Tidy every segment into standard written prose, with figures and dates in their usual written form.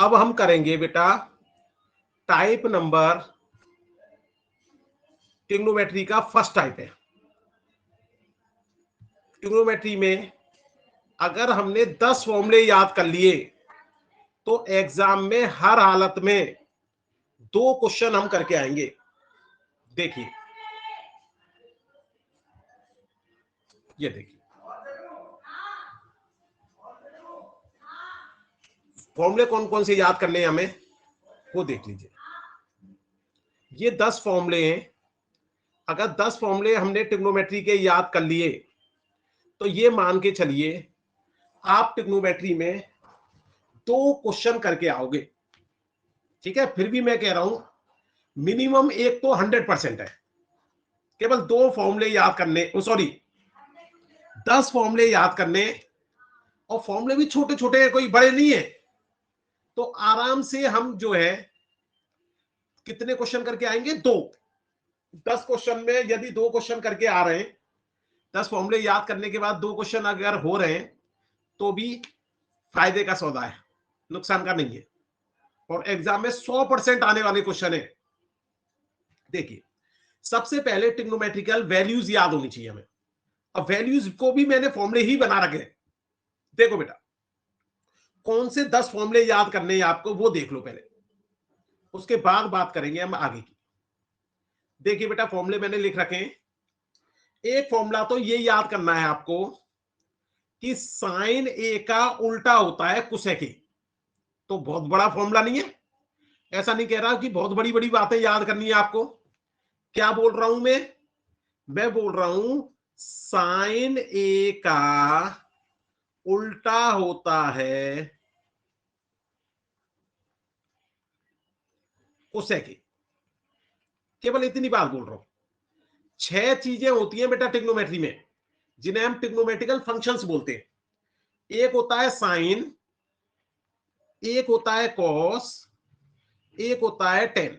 अब हम करेंगे बेटा टाइप नंबर, ट्रिग्नोमेट्री का फर्स्ट टाइप है। ट्रिग्नोमेट्री में अगर हमने 10 फॉर्मूले याद कर लिए तो एग्जाम में हर हालत में 2 क्वेश्चन हम करके आएंगे। देखिए, ये देखिए फॉर्मूले कौन कौन से याद करने हैं हमें, वो देख लीजिए। ये 10 फॉर्मूले हैं। अगर 10 फॉर्मूले हमने ट्रिग्नोमेट्री के याद कर लिए तो ये मान के चलिए आप ट्रिग्नोमेट्री में 2 क्वेश्चन करके आओगे। ठीक है, फिर भी मैं कह रहा हूं मिनिमम एक तो 100% है। केवल 2 फॉर्मूले याद करने, सॉरी 10 फॉर्मूले याद करने, और फॉर्मूले भी छोटे छोटे हैं, कोई बड़े नहीं है। तो आराम से हम जो है कितने क्वेश्चन करके आएंगे, 2। 10 क्वेश्चन में यदि 2 क्वेश्चन करके आ रहे हैं, 10 फॉर्मूले याद करने के बाद 2 क्वेश्चन अगर हो रहे हैं तो भी फायदे का सौदा है, नुकसान का नहीं है। और एग्जाम में 100% आने वाले क्वेश्चन है। देखिए, सबसे पहले ट्रिग्नोमेट्रिकल वैल्यूज याद होनी चाहिए हमें। अब वैल्यूज को भी मैंने फॉर्मूले ही बना रखे हैं। देखो बेटा, कौन से 10 फॉर्मूले याद करने हैं आपको, वो देख लो पहले, उसके बाद बात करेंगे हम आगे की। देखिए बेटा, फॉर्मूले मैंने लिख रखे हैं। एक फॉर्मूला तो ये याद करना है आपको कि साइन ए का उल्टा होता है कुसेक ए। तो बहुत बड़ा फॉर्मूला नहीं है, ऐसा नहीं कह रहा कि बहुत बड़ी बड़ी बातें याद करनी है आपको। क्या बोल रहा हूं मैं बोल रहा हूं साइन ए का उल्टा होता है कोसेक ए। केवल इतनी बात बोल रहा हूं। 6 चीजें होती हैं बेटा ट्रिग्नोमेट्री में, जिन्हें हम ट्रिग्नोमेट्रिकल फंक्शंस बोलते हैं। एक होता है साइन, एक होता है कॉस, एक होता है टेन।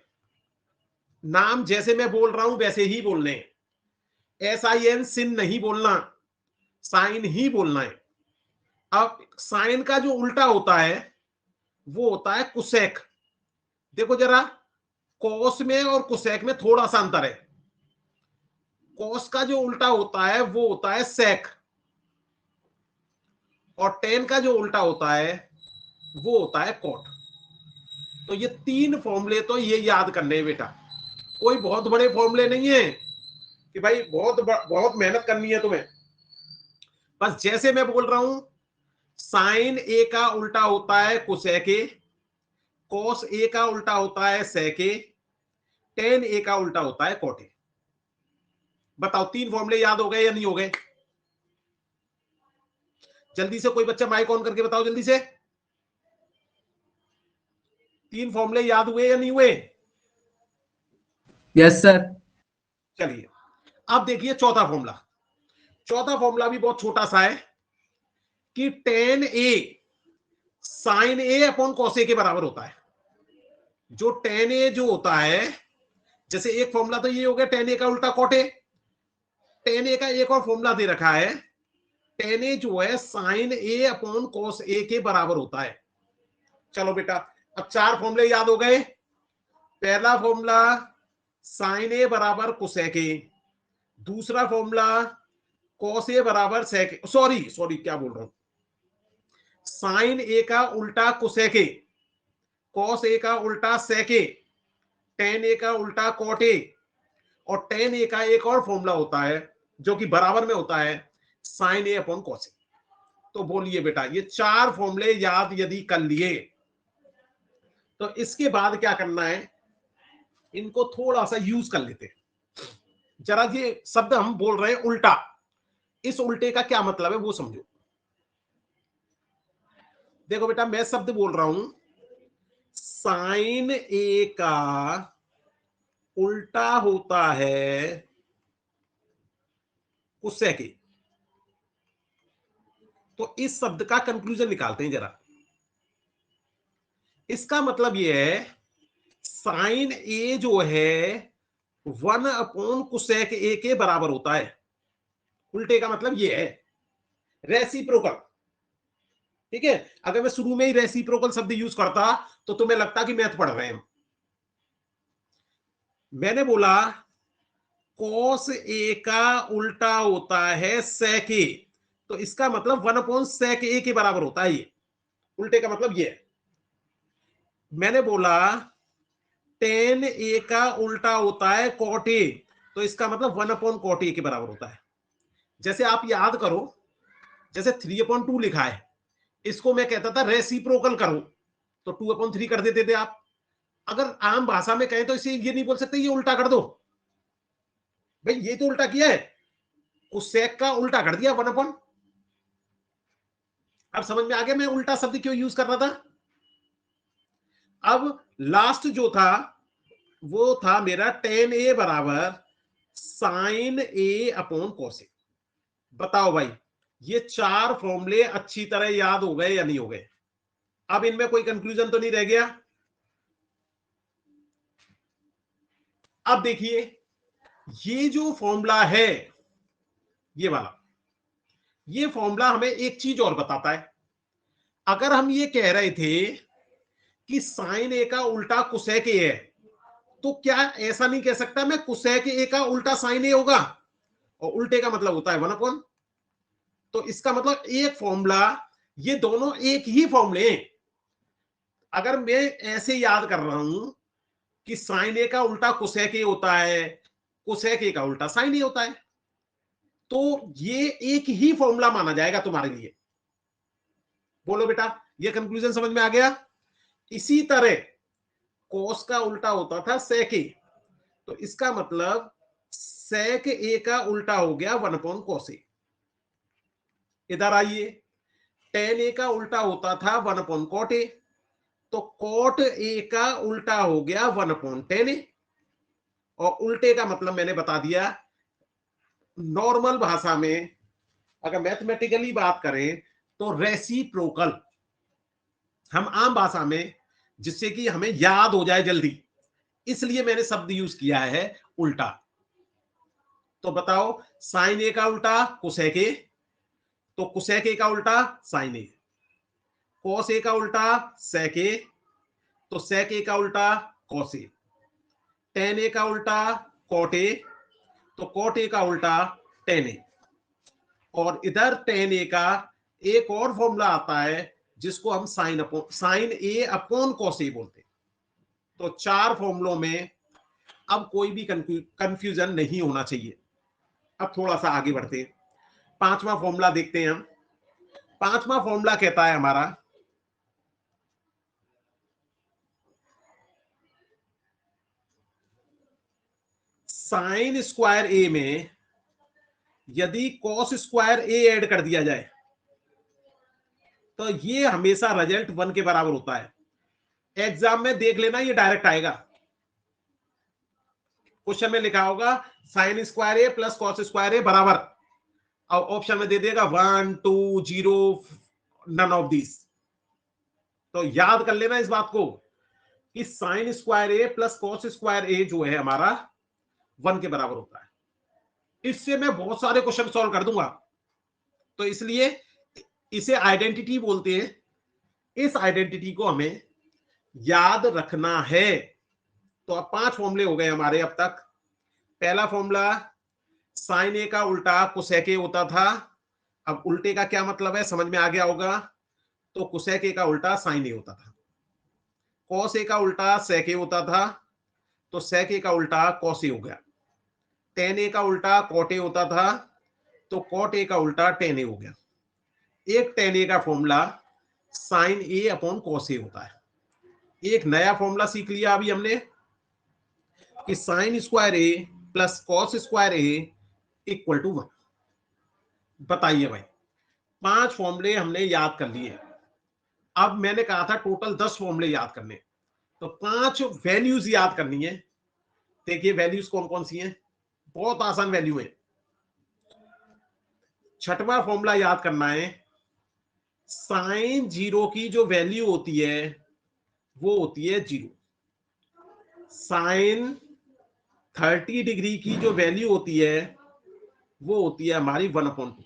नाम जैसे मैं बोल रहा हूं वैसे ही बोलने हैं। SIN सिन नहीं बोलना, साइन ही बोलना है। अब साइन का जो उल्टा होता है वो होता है कुसेक। देखो जरा, कॉस में और कुसेक में थोड़ा सा अंतर है। कॉस का जो उल्टा होता है वो होता है सेक, और टेन का जो उल्टा होता है वो होता है कॉट। तो ये 3 फॉर्मूले तो ये याद करने हैं बेटा। कोई बहुत बड़े फॉर्मूले नहीं है कि भाई बहुत मेहनत करनी है तुम्हें। बस जैसे मैं बोल रहा हूं, साइन ए का उल्टा होता है कोसेक ए, कॉस ए का उल्टा होता है सेक ए, टेन ए का उल्टा होता है कॉट ए। बताओ 3 फॉर्मूले याद हो गए या नहीं हो गए? जल्दी से कोई बच्चा माइक ऑन करके बताओ जल्दी से। 3 फॉर्मूले याद हुए या नहीं हुए? Yes sir. चलिए, अब देखिए चौथा फॉर्मूला। चौथा फॉर्मूला भी बहुत छोटा सा है कि ten A sign A upon cos A के बराबर होता है। जो टेन ए जो होता है, जैसे एक फॉर्मूला तो ये हो गया टेन ए का उल्टा कॉट ए। टेन ए का एक और फॉर्मूला दे रखा है, टेन ए जो है sign A upon cos A के बराबर होता है। चलो बेटा, अब 4 फॉर्मूले याद हो गए। पहला फॉर्मूला साइन ए बराबर कोसेक ए, दूसरा फॉर्मूला कॉस ए बराबर सेक, सॉरी सॉरी क्या बोल रहा हूं, साइन ए का उल्टा कोसेक ए, कॉस ए का उल्टा सेक ए, टेन ए का उल्टा कॉट ए, और टेन ए का एक और फॉर्मूला होता है जो कि बराबर में होता है sign A upon cos A. तो बोलिए बेटा, ये 4 फॉर्मूले याद यदि कर लिए तो इसके बाद क्या करना है, इनको थोड़ा सा यूज कर लेते हैं। जरा ये शब्द हम बोल रहे हैं उल्टा, इस उल्टे का क्या मतलब है वो समझो। देखो बेटा, मैं शब्द बोल रहा हूं साइन ए का उल्टा होता है कोसेक ए। तो इस शब्द का कंक्लूजन निकालते हैं जरा। इसका मतलब यह है साइन ए जो है 1 अपॉन कोसेक ए के बराबर होता है। उल्टे का मतलब यह है रेसिप्रोकल। ठीक है, अगर मैं शुरू में ही रेसिप्रोकल शब्द यूज करता तो तुम्हें लगता कि मैथ पढ़ रहे हैं। मैंने बोला कॉस ए का उल्टा होता है सेक ए, तो इसका मतलब 1/सेक ए के बराबर होता है। ये उल्टे का मतलब ये है। मैंने बोला टेन ए का उल्टा होता है कॉट ए, तो इसका मतलब 1/कॉट ए के बराबर होता है। जैसे आप याद करो, जैसे 3/2 लिखा है, इसको मैं कहता था रेसिप्रोकल करो, तो 2/3 कर देते थे आप। अगर आम भाषा में कहें तो इसे ये नहीं बोल सकते ये उल्टा कर दो, भाई ये तो उल्टा किया है, उस सेक का उल्टा कर दिया 1/। अब समझ में आ गया मैं उल्टा शब्द क्यों यूज कर रहा था। अब लास्ट जो था वो था मेरा टेन ए बराबर sign A upon cos A. बताओ भाई, ये चार फॉर्मूले अच्छी तरह याद हो गए या नहीं हो गए? अब इनमें कोई कंक्लूजन तो नहीं रह गया? अब देखिए, ये जो फॉर्मूला है ये वाला, ये फॉर्मूला हमें एक चीज और बताता है। अगर हम ये कह रहे थे कि साइन ए का उल्टा कोसेक ए है, तो क्या ऐसा नहीं कह सकता मैं कोसेक ए का उल्टा साइन ए होगा, और उल्टे का मतलब होता है 1/। तो इसका मतलब एक फॉर्मूला, ये दोनों एक ही फॉर्मूले हैं। अगर मैं ऐसे याद कर रहा हूं कि साइन ए का उल्टा कोसेक ए होता है, कोसेक ए का उल्टा साइन ए होता है, तो ये एक ही फॉर्मूला माना जाएगा तुम्हारे लिए। बोलो बेटा, ये कंक्लूजन समझ में आ गया? इसी तरह कोस का उल्टा होता था सेक ए, तो इसका मतलब सेक ए का उल्टा हो गया 1/कॉस ए। इधर आइए, टेन ए का उल्टा होता था 1/कॉट ए, तो कॉट ए का उल्टा हो गया 1/टेन ए। और उल्टे का मतलब मैंने बता दिया, नॉर्मल भाषा में अगर मैथमेटिकली बात करें तो रेसिप्रोकल, हम आम भाषा में जिससे कि हमें याद हो जाए जल्दी, इसलिए मैंने शब्द यूज किया है उल्टा। तो बताओ, साइन ए का उल्टा कोसेक ए, तो कोसेक ए का उल्टा साइन ए। कॉस ए का उल्टा सेक ए, तो सेक ए का उल्टा कॉस ए। टेन ए का उल्टा कॉट ए, तो कॉट ए का उल्टा टेन ए। और इधर टेन ए का एक और फॉर्मूला आता है जिसको हम sign A upon cos A बोलते हैं। तो चार फॉर्मूलों में अब कोई भी कंफ्यूजन नहीं होना चाहिए। अब थोड़ा सा आगे बढ़ते हैं, पांचवा फॉर्मूला देखते हैं हम। पांचवा फॉर्मूला कहता है हमारा साइन स्क्वायर ए में यदि कॉस स्क्वायर ए ऐड कर दिया जाए तो ये हमेशा रिजल्ट 1 के बराबर होता है। एग्जाम में देख लेना, ये डायरेक्ट आएगा। क्वेश्चन में लिखा होगा sign square A plus cos square ए बराबर, और ऑप्शन में दे देगा 1 2 0 नन ऑफ दिस। तो याद कर लेना इस बात को कि sine square A plus cos square ए जो है हमारा 1 के बराबर होता है। इससे मैं बहुत सारे क्वेश्चन सॉल्व कर दूंगा, तो इसलिए इसे आइडेंटिटी बोलते हैं। इस आइडेंटिटी को हमें याद रखना है। तो अब 5 फॉर्मूले हो गए हमारे अब तक। पहला फॉर्मूला, साइन ए का उल्टा कोसेक ए होता था। अब उल्टे का क्या मतलब है समझ में आ गया होगा, तो कोसेक ए का उल्टा साइन ए होता था। कॉस ए का उल्टा सेक ए होता था, तो सेक ए का उल्टा कॉस ए हो गया। टेन ए का उल्टा कॉट ए होता था, तो कॉट ए का उल्टा टेन ए हो गया। एक टेन ए का formula sine A upon cos A होता है। एक नया फॉर्मूला सीख लिया अभी हमने कि sine square A plus cos square A equal to 1। बताइए भाई, 5 फॉर्मूले हमने याद कर लिए। अब मैंने कहा था टोटल 10 फॉर्मूले याद करने, तो 5 वैल्यूज याद करनी है। देखिए वैल्यूज कौन कौन सी हैं, बहुत आसान वैल्यू है। छठवां फॉर्मूला याद करना है, साइन 0 की जो वैल्यू होती है वो होती है 0। साइन 30 डिग्री की जो वैल्यू होती है वो होती है हमारी 1/2।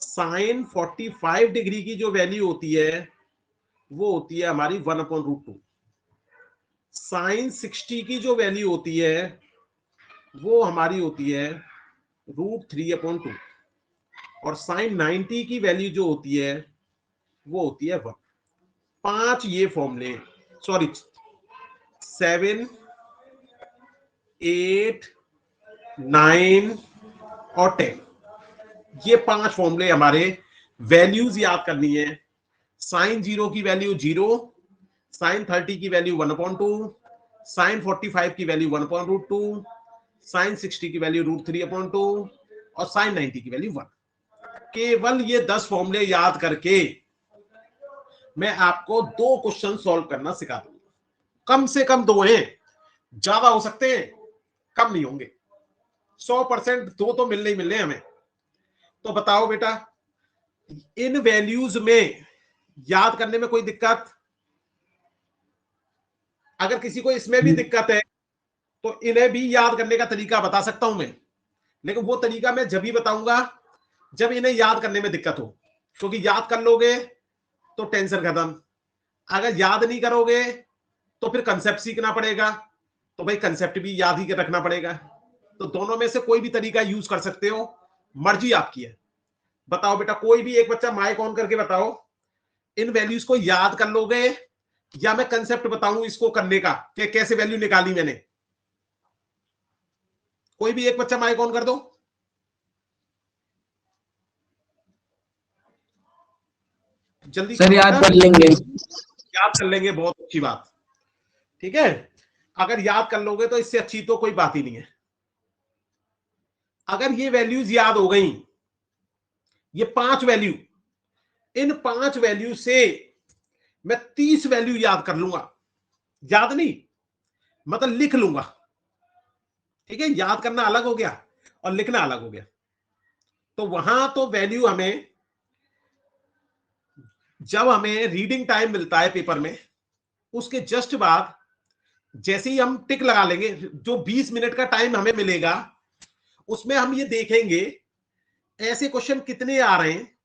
साइन 45 डिग्री की जो वैल्यू होती है वो होती है हमारी 1/√2। साइन 60 की जो वैल्यू होती है वो हमारी होती है √3/2। और साइन 90 की वैल्यू जो होती है वो होती है 1। 5 ये फॉर्मूले, सॉरी 7, 8, 9 और 10, ये 5 फॉर्मूले हमारे वैल्यूज याद करनी है। साइन 0 की वैल्यू 0, साइन 30 की वैल्यू 1/2, साइन 45 की वैल्यू 1/√2, साइन 60 की वैल्यू √3/2 और साइन 90 की वैल्यू 1। केवल ये 10 फॉर्मूले याद करके मैं आपको 2 क्वेश्चन सॉल्व करना सिखा दूंगा। कम से कम 2 हैं, ज्यादा हो सकते हैं, कम नहीं होंगे। 100% 2 तो मिलने ही मिलने हमें। तो बताओ बेटा, इन वैल्यूज में याद करने में कोई दिक्कत? अगर किसी को इसमें भी दिक्कत है तो इन्हें भी याद करने का तरीका बता सकता हूं मैं, लेकिन वो तरीका मैं जब ही बताऊंगा जब इन्हें याद करने में दिक्कत हो। क्योंकि याद कर लोगे तो टेंशन खत्म, अगर याद नहीं करोगे तो फिर कंसेप्ट सीखना पड़ेगा, तो भाई कंसेप्ट भी याद ही रखना पड़ेगा। तो दोनों में से कोई भी तरीका यूज कर सकते हो, मर्जी आपकी है। बताओ बेटा, कोई भी एक बच्चा माइक ऑन करके बताओ, इन वैल्यूज को याद कर लोगे या मैं कंसेप्ट बताऊं इसको करने का कि कैसे वैल्यू निकाली मैंने? कोई भी एक बच्चा माइक ऑन कर दो। जल्दी सर करो याद बेटा। कर लेंगे। याद कर लेंगे, बहुत अच्छी बात। ठीक है, अगर याद कर लोगे तो इससे अच्छी तो कोई बात ही नहीं है। अगर ये वैल्यूज याद हो गई, ये 5 वैल्यू, इन 5 वैल्यू से मैं 30 वैल्यू याद कर लूंगा। याद नहीं मतलब लिख लूंगा। ठीक है, याद करना अलग हो गया और लिखना अलग हो गया। तो वहां तो वैल्यू हमें, जब हमें रीडिंग टाइम मिलता है पेपर में, उसके जस्ट बाद जैसे ही हम टिक लगा लेंगे, जो 20 मिनट का टाइम हमें मिलेगा उसमें हम ये देखेंगे ऐसे क्वेश्चन कितने आ रहे हैं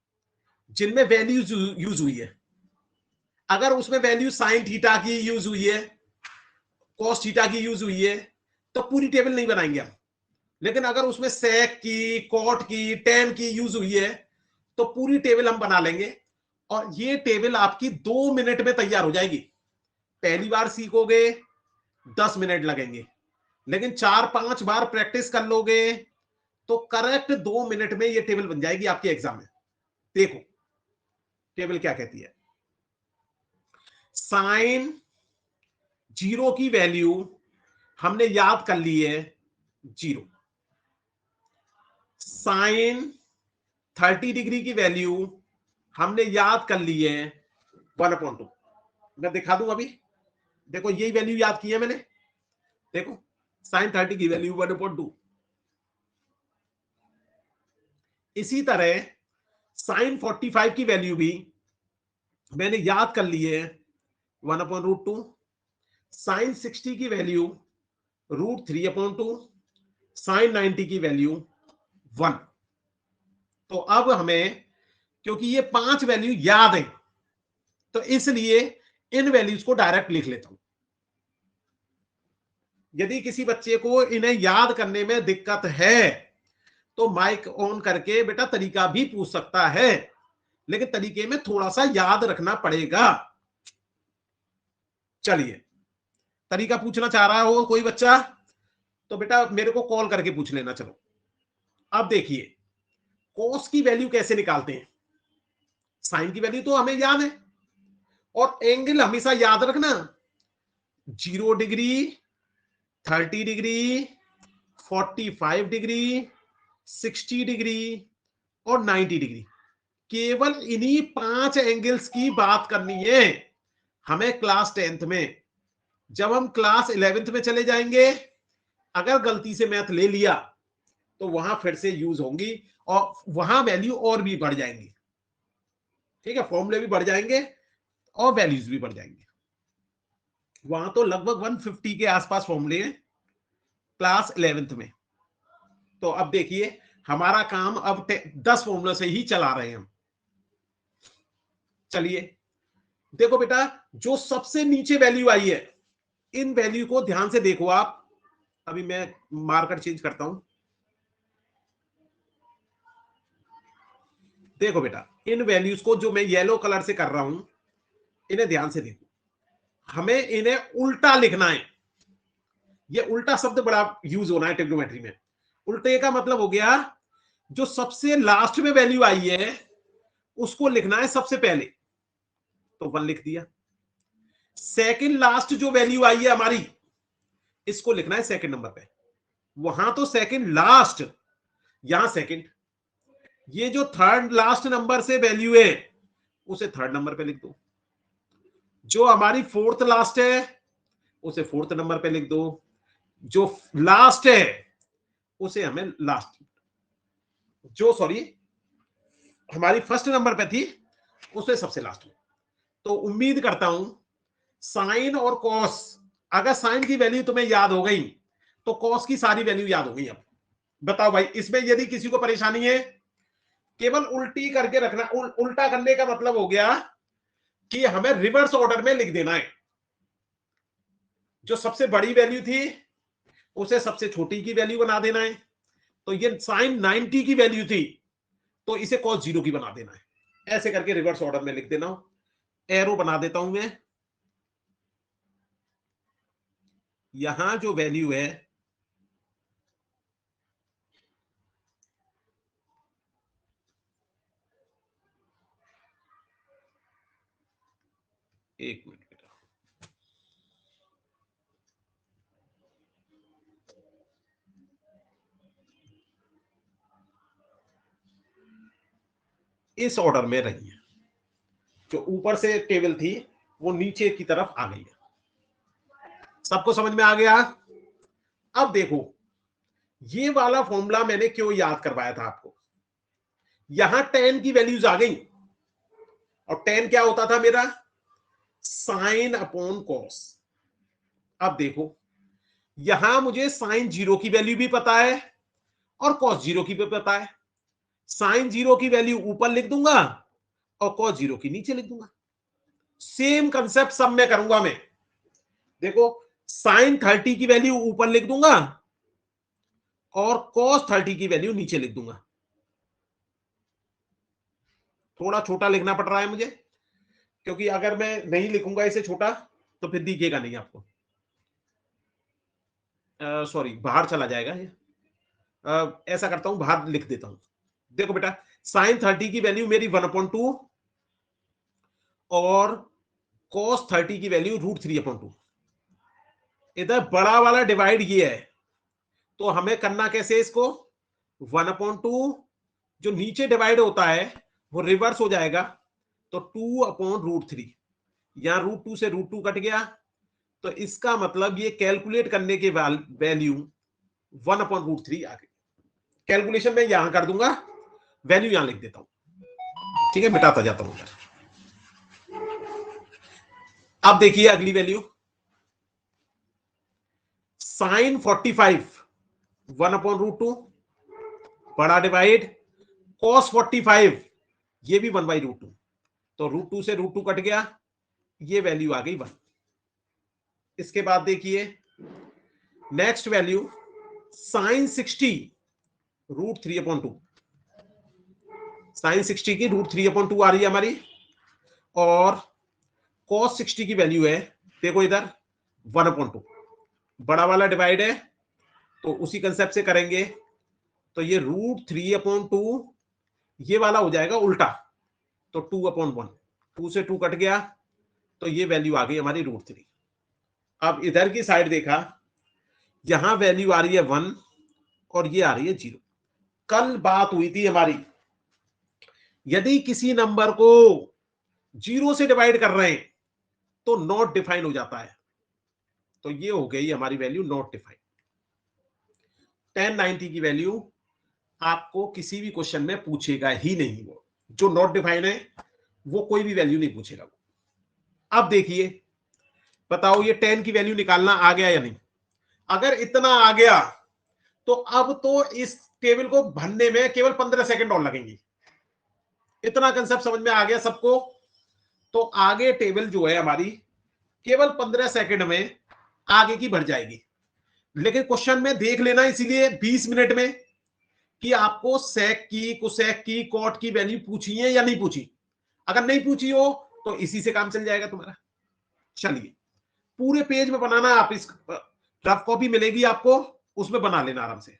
जिनमें वैल्यूज यूज हुई है। अगर उसमें वैल्यू साइन थीटा की यूज हुई है, कॉस थीटा की यूज हुई है, तो पूरी टेबल नहीं बनाएंगे हम। लेकिन अगर उसमें सेक की, कॉट की, टेन की यूज हुई है तो पूरी टेबल हम बना लेंगे और ये टेबल आपकी 2 मिनट में तैयार हो जाएगी। पहली बार सीखोगे 10 मिनट लगेंगे, लेकिन 4-5 बार प्रैक्टिस कर लोगे तो करेक्ट 2 मिनट में ये टेबल बन जाएगी आपके एग्जाम में। देखो टेबल क्या कहती है। साइन 0 की वैल्यू हमने याद कर ली है 0। साइन 30 डिग्री की वैल्यू हमने याद कर ली है 1/2। मैं दिखा दूं अभी, देखो यही वैल्यू याद की है मैंने। देखो साइन 30 की वैल्यू 1/2। इसी तरह साइन 45 की वैल्यू भी मैंने याद कर ली है 1/√2। साइन 60 की वैल्यू √3/2। साइन 90 की वैल्यू 1। तो अब हमें, क्योंकि ये 5 वैल्यू याद है, तो इसलिए इन वैल्यूज को डायरेक्ट लिख लेता हूं। यदि किसी बच्चे को इन्हें याद करने में दिक्कत है तो माइक ऑन करके बेटा तरीका भी पूछ सकता है, लेकिन तरीके में थोड़ा सा याद रखना पड़ेगा। चलिए, तरीका पूछना चाह रहा हो कोई बच्चा तो बेटा मेरे को कॉल करके पूछ लेना। चलो अब देखिए, कोस की वैल्यू कैसे निकालते हैं। साइन की वैल्यू तो हमें याद है, और एंगल हमेशा याद रखना, 0 डिग्री, 30 डिग्री, 45 डिग्री, 60 डिग्री और 90 डिग्री। केवल इन्हीं 5 एंगल्स की बात करनी है हमें क्लास 10th में। जब हम क्लास 11th में चले जाएंगे, अगर गलती से मैथ ले लिया तो वहां फिर से यूज होंगी और वहां वैल्यू और भी बढ़ जाएंगी। ठीक है, फॉर्मूले भी बढ़ जाएंगे और वैल्यूज भी बढ़ जाएंगे। वहां तो लगभग 150 के आसपास फॉर्मूले हैं क्लास 11th में। तो अब देखिए हमारा काम अब 10 फॉर्मूला से ही चला रहे हैं हम। चलिए देखो बेटा, जो सबसे नीचे वैल्यू आई है, इन वैल्यू को ध्यान से देखो आप। अभी मैं मार्कर चेंज करता हूं। देखो बेटा, इन वैल्यूज को जो मैं येलो कलर से कर रहा हूं, इन्हें ध्यान से देखो। हमें इन्हें उल्टा लिखना है। ये उल्टा शब्द बड़ा यूज होना है ट्रिग्नोमेट्री में। उल्टे का मतलब हो गया, जो सबसे लास्ट में वैल्यू आई है उसको लिखना है सबसे पहले, तो 1 लिख दिया। सेकंड लास्ट जो वैल्यू आई है हमारी, इसको लिखना है सेकंड नंबर पे। वहां तो सेकंड लास्ट, यहां सेकंड। ये जो थर्ड लास्ट नंबर से वैल्यू है उसे थर्ड नंबर पे लिख दो। जो हमारी फोर्थ लास्ट है उसे फोर्थ नंबर पे लिख दो। जो लास्ट है उसे हमें लास्ट, जो सॉरी हमारी फर्स्ट नंबर पे थी उसे सबसे लास्ट में। तो उम्मीद करता हूं साइन और कॉस, अगर साइन की वैल्यू तुम्हें याद हो गई तो कॉस की सारी वैल्यू याद हो गई। अब बताओ भाई, इसमें यदि किसी को परेशानी है, केवल उल्टी करके रखना। उल्टा करने का मतलब हो गया कि हमें रिवर्स ऑर्डर में लिख देना है। जो सबसे बड़ी वैल्यू थी उसे सबसे छोटी की वैल्यू बना देना है। तो ये साइन 90 की वैल्यू थी तो इसे कॉस 0 की बना देना है। ऐसे करके रिवर्स ऑर्डर में लिख देना। एरो बना देता हूं मैं। यहां जो वैल्यू है, एक मिनट बेटा, इस ऑर्डर में रही है। जो ऊपर से टेबल थी वो नीचे की तरफ आ गई है। सबको समझ में आ गया? अब देखो, ये वाला फॉर्मूला मैंने क्यों याद करवाया था आपको। यहां tan की वैल्यूज आ गई, और tan क्या होता था मेरा, साइन अपॉन कॉस। अब देखो, यहां मुझे साइन 0 की वैल्यू भी पता है और कॉस 0 की भी पता है। साइन 0 की वैल्यू ऊपर लिख दूंगा और कॉस 0 की नीचे लिख दूंगा। सेम कंसेप्ट सब में करूंगा मैं। देखो, साइन 30 की वैल्यू ऊपर लिख दूंगा और कॉस 30 की वैल्यू नीचे लिख दूंगा। थोड़ा छोटा लिखना पड़ रहा है मुझे, क्योंकि अगर मैं नहीं लिखूंगा इसे छोटा तो फिर दिखेगा नहीं आपको। सॉरी, बाहर चला जाएगा ये। ऐसा करता हूं, बाहर लिख देता हूं। देखो बेटा, साइन 30 की वैल्यू मेरी 1/2 और कॉस 30 की वैल्यू √3/2। इधर बड़ा वाला डिवाइड ये है, तो हमें करना कैसे इसको, 1/2 जो नीचे डिवाइड होता है वो रिवर्स हो जाएगा, तो 2/√3। यहां √2 से √2 कट गया, तो इसका मतलब ये कैलकुलेट करने के वैल्यू 1/√3 आ गई। कैलकुलेशन में यहां कर दूंगा, वैल्यू यहां लिख देता हूं। ठीक है, मिटाता जाता हूं। अब देखिए अगली वैल्यू, साइन 45 1/√2 बड़ा डिवाइड, कॉस 45 ये भी 1/√2, तो √2 से √2 कट गया, ये वैल्यू आ गई 1। इसके बाद देखिए नेक्स्ट वैल्यू, साइन 60 √3/2। साइन 60 की √3/2 आ रही है हमारी, और कॉस 60 की वैल्यू है, देखो इधर 1/2। बड़ा वाला डिवाइड है तो उसी कंसेप्ट से करेंगे, तो ये √3/2 ये वाला हो जाएगा उल्टा, तो 2/1। 2 से 2 कट गया, तो ये वैल्यू आ गई हमारी √3। अब इधर की साइड देखा, यहां वैल्यू आ रही है 1 और ये आ रही है 0। कल बात हुई थी हमारी, यदि किसी नंबर को 0 से डिवाइड कर रहे हैं तो नॉट डिफाइन हो जाता है, तो ये हो गई हमारी वैल्यू नॉट डिफाइन। 1090 की वैल्यू आपको किसी भी क्वेश्चन में पूछेगा ही नहीं। वो जो नॉट डिफाइन है वो कोई भी वैल्यू नहीं पूछेगा। अब देखिए, बताओ ये 10 की वैल्यू निकालना आ गया या नहीं। अगर इतना आ गया तो अब तो इस टेबल को भरने में केवल 15 सेकंड और लगेंगी। इतना कंसेप्ट समझ में आ गया सबको? तो आगे टेबल जो है हमारी केवल 15 सेकंड में आगे की भर जाएगी। लेकिन क्वेश्चन में देख लेना इसीलिए 20 मिनट में कि आपको सेक की, कोसेक की, कॉट की वैल्यू पूछी है या नहीं पूछी। अगर नहीं पूछी हो तो इसी से काम चल जाएगा तुम्हारा। चलिए, पूरे पेज में बनाना, आप इस रफ कॉपी मिलेगी आपको, उसमें बना लेना आराम से।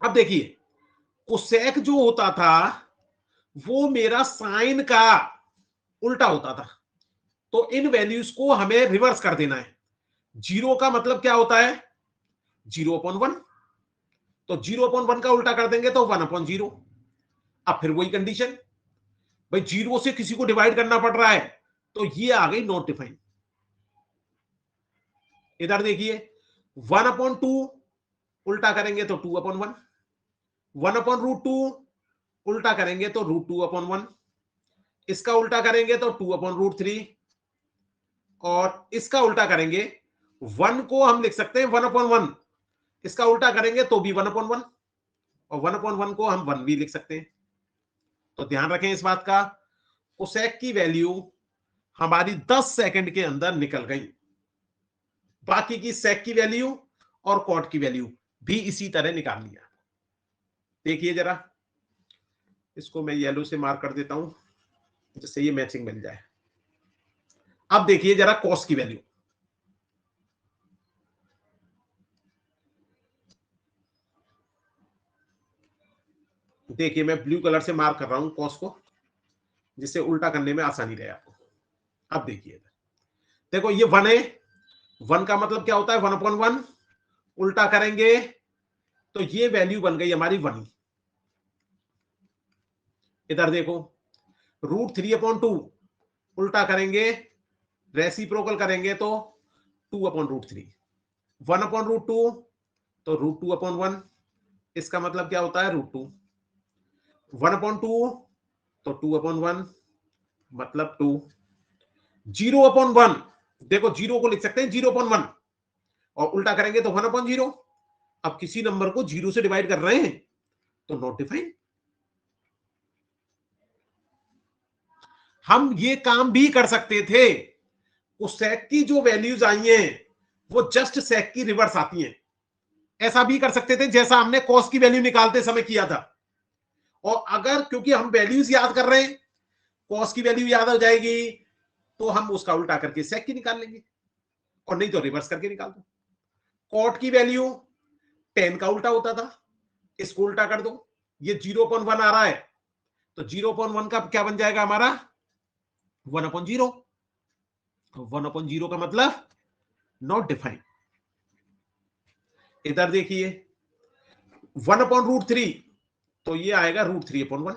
अब देखिए, कोसेक जो होता था वो मेरा साइन का उल्टा होता था, तो इन वैल्यूज को हमें रिवर्स कर देना है। जीरो का मतलब क्या होता है? 0/1। तो 0/1 का उल्टा कर देंगे तो 1/0। अब फिर वही कंडीशन, भाई जीरो से किसी को डिवाइड करना पड़ रहा है, तो ये आ गई नॉट डिफाइंड। इधर देखिए, 1/2 उल्टा करेंगे तो 2/1, 1/√2 उल्टा करेंगे तो √2/1, इसका उल्टा करेंगे तो 2/√3, और इसका उल्टा करेंगे, 1 को हम लिख सकते हैं 1/1, इसका उल्टा करेंगे तो भी 1/1, और 1/1 को हम 1 भी लिख सकते हैं। तो ध्यान रखें इस बात का, कोसेक की वैल्यू हमारी 10 सेकंड के अंदर निकल गई। बाकी की सेक की वैल्यू और कॉट की वैल्यू भी इसी तरह निकाल लिया। देखिए जरा, इसको मैं येलो से मार्क कर देता हूं जिससे ये मैचिंग मिल जाए। अब देखिए जरा कॉस की वैल्यू, देखिए मैं ब्लू कलर से मार्क कर रहा हूं कॉस को, जिससे उल्टा करने में आसानी रहे आपको। अब देखिए, देखो ये 1 है, 1 का मतलब क्या होता है? 1/1। उल्टा करेंगे तो ये वैल्यू बन गई हमारी 1। इधर देखो, √3/2 उल्टा करेंगे, रेसिप्रोकल करेंगे तो 2/√3। 1/√2 तो √2/1, इसका मतलब क्या होता है? √2। 1/2 तो 2/1 मतलब 2। 0/1, देखो जीरो को लिख सकते हैं 0/1, और उल्टा करेंगे तो 1/0। अब किसी नंबर को जीरो से डिवाइड कर रहे हैं तो नॉट डिफाइंड। हम ये काम भी कर सकते थे, उस सेक की जो वैल्यूज आई हैं वो जस्ट सेक की रिवर्स आती हैं, ऐसा भी कर सकते थे जैसा हमने कॉस की वैल्यू निकालते समय किया था। और अगर क्योंकि हम वैल्यूज याद कर रहे हैं, कॉस की वैल्यू याद हो जाएगी तो हम उसका उल्टा करके सेक की निकाल लेंगे, और नहीं तो रिवर्स करके निकाल दो। कॉट की वैल्यू 10 का उल्टा होता था, इसको उल्टा कर दो, ये 0/1 आ रहा है तो 0/1 का क्या बन जाएगा हमारा? 1/0। 1/0 का मतलब नॉट डिफाइंड। इधर देखिए, 1/√3 तो ये आएगा √3/1,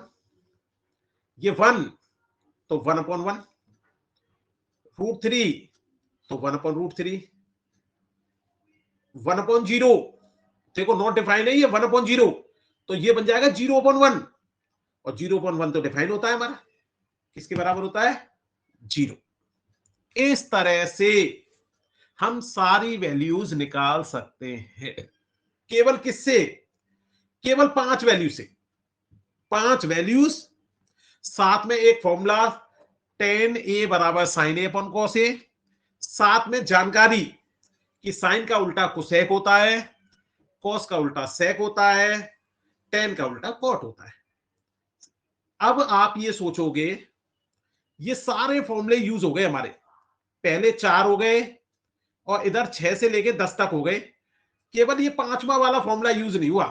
ये 1 तो 1/1, √3 तो 1/√3, 1/0 देखो नॉट डिफाइंड है ये 1/0, तो ये बन जाएगा 0/1, और 0/1 तो डिफाइन होता है हमारा, किसके बराबर होता है? 0। इस तरह से हम सारी वैल्यूज निकाल सकते हैं। केवल किससे? केवल 5 वैल्यू से। 5 वैल्यूज, साथ में एक फॉर्मूला tan A बराबर sin A upon cos A, साथ में जानकारी कि साइन का उल्टा कोसेक होता है, कॉस का उल्टा सेक होता है, tan का उल्टा कॉट होता है। अब आप ये सोचोगे, ये सारे फॉर्मूले यूज हो गए हमारे, पहले 4 हो गए और इधर 6 से लेके 10 तक हो गए, केवल ये 5वां वाला फॉर्मूला यूज नहीं हुआ।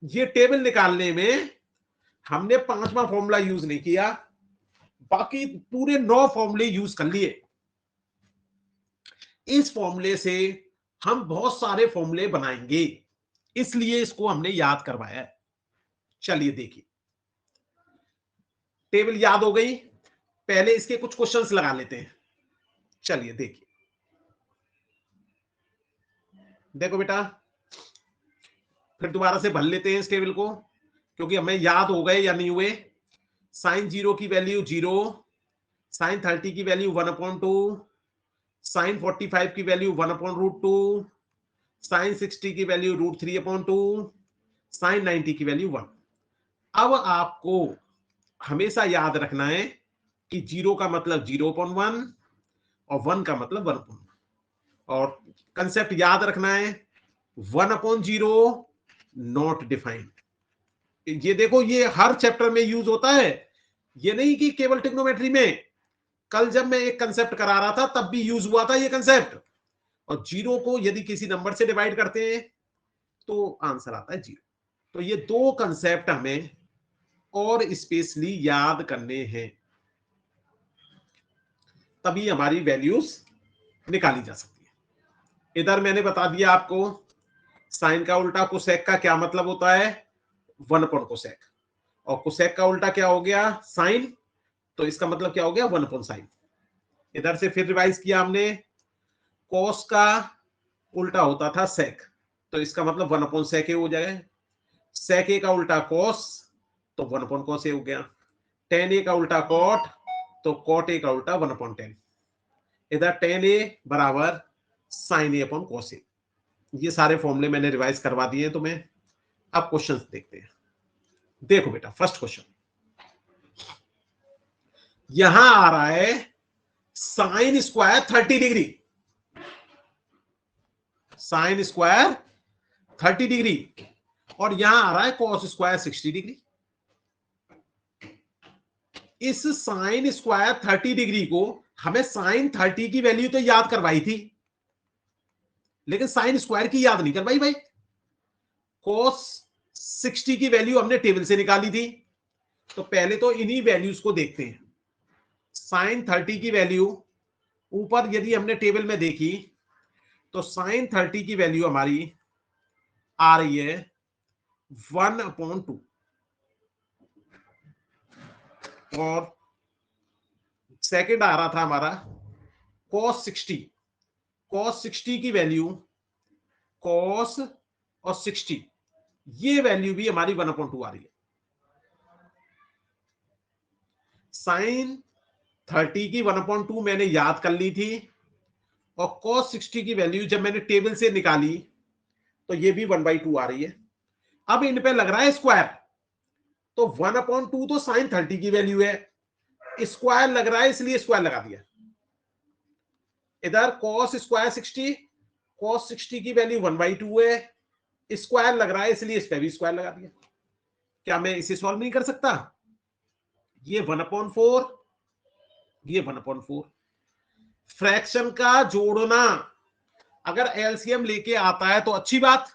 ये टेबल निकालने में हमने 5वां फॉर्मूला यूज नहीं किया, बाकी पूरे 9 फॉर्मूले यूज कर लिए। इस फॉर्मूले से हम बहुत सारे फॉर्मूले बनाएंगे, इसलिए इसको हमने याद करवाया है। चलिए देखिए, टेबल याद हो गई, पहले इसके कुछ क्वेश्चंस लगा लेते हैं। चलिए देखिए, देखो बेटा, फिर दोबारा से भर लेते हैं इस टेबल को, क्योंकि हमें याद हो गए या नहीं हुए। sin 0 की वैल्यू 0, sin 30 की वैल्यू 1/2, sin 45 की वैल्यू 1/√2, साइन 60 की वैल्यू √3/2, साइन 90 की वैल्यू 1। अब आपको हमेशा याद रखना है कि 0 का मतलब 0/1 और 1 का मतलब 1/1, और कंसेप्ट याद रखना है 1/0 नॉट डिफाइंड। ये देखो, ये हर चैप्टर में यूज होता है, ये नहीं कि केवल ट्रिग्नोमेट्री में। कल जब मैं एक कंसेप्ट करा रहा था तब भी यूज हुआ था ये कंसेप्ट। और 0 को यदि किसी नंबर से डिवाइड करते हैं तो आंसर आता है 0। तो ये दो कंसेप्ट हमें और स्पेशली याद करने हैं, तभी हमारी वैल्यूज निकाली जा सकती है। इधर मैंने बता दिया आपको साइन का उल्टा कोसेक का क्या मतलब होता है, 1/कोसेक, और कोसेक का उल्टा क्या हो गया, साइन, तो इसका मतलब क्या हो गया, 1/साइन। इधर से फिर रिवाइज किया हमने, कॉस का उल्टा होता था सेक, तो इसका मतलब 1/sec हो जाएगा। sec a का उल्टा कॉस, तो 1/cos a हो गया। tan a का उल्टा कॉट, तो cot a का उल्टा 1/10। इधर tan a बराबर sin a/cos a। ये सारे फॉर्मूले मैंने रिवाइज करवा दिए हैं तुम्हें। अब क्वेश्चंस देखते हैं। देखो बेटा, फर्स्ट क्वेश्चन यहां आ रहा है sine square 30 degree, sine square 30 degree, और यहां आ रहा है कॉस स्क्वायर 60 डिग्री। इस साइन स्क्वायर 30 डिग्री को हमें साइन 30 की वैल्यू तो याद करवाई थी, लेकिन साइन स्क्वायर की याद नहीं करवाई भाई। कॉस 60 की वैल्यू हमने टेबल से निकाली थी, तो पहले तो इन्हीं वैल्यूज को देखते हैं। साइन 30 की वैल्यू ऊपर यदि हमने टेबल में देखी तो साइन 30 की वैल्यू हमारी आ रही है 1/2, और सेकंड आ रहा था हमारा cos 60। cos 60 की वैल्यू, cos और 60, ये वैल्यू भी हमारी 1/2 आ रही है। साइन 30 की 1/2 मैंने याद कर ली थी, और cos 60 की वैल्यू जब मैंने टेबल से निकाली तो ये भी 1/2 आ रही है। अब इन पे लग रहा है स्क्वायर, तो 1/2 तो साइन 30 की वैल्यू है, स्क्वायर लग रहा है इसलिए स्क्वायर लगा दिया। इधर cos स्क्वायर 60, cos 60 की वैल्यू 1/2 है, स्क्वायर लग रहा है इसलिए इस पे भी स्क्वायर लगा दिया। क्या मैं इसे सॉल्व नहीं कर सकता? ये 1/4, ये 1/4। फ्रैक्शन का जोड़ना अगर एलसीएम लेके आता है तो अच्छी बात,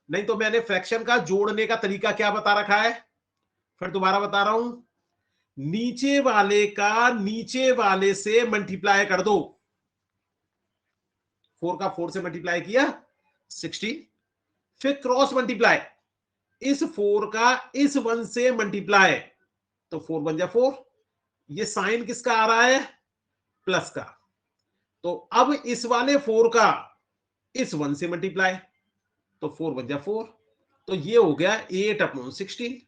नहीं तो मैंने फ्रैक्शन का जोड़ने का तरीका क्या बता रखा है, फिर दोबारा बता रहा हूं, नीचे वाले का नीचे वाले से मल्टीप्लाई कर दो। 4 का 4 से मल्टीप्लाई किया 60, फिर क्रॉस मल्टीप्लाई, इस 4 का इस 1 से मल्टीप्लाई, तो 4 बन जा 4। ये साइन किसका आ रहा है, प्लस का, तो अब इस वाले 4 का इस 1 से मल्टीप्लाई, तो 4 बन जा 4। तो ये हो गया 8/16।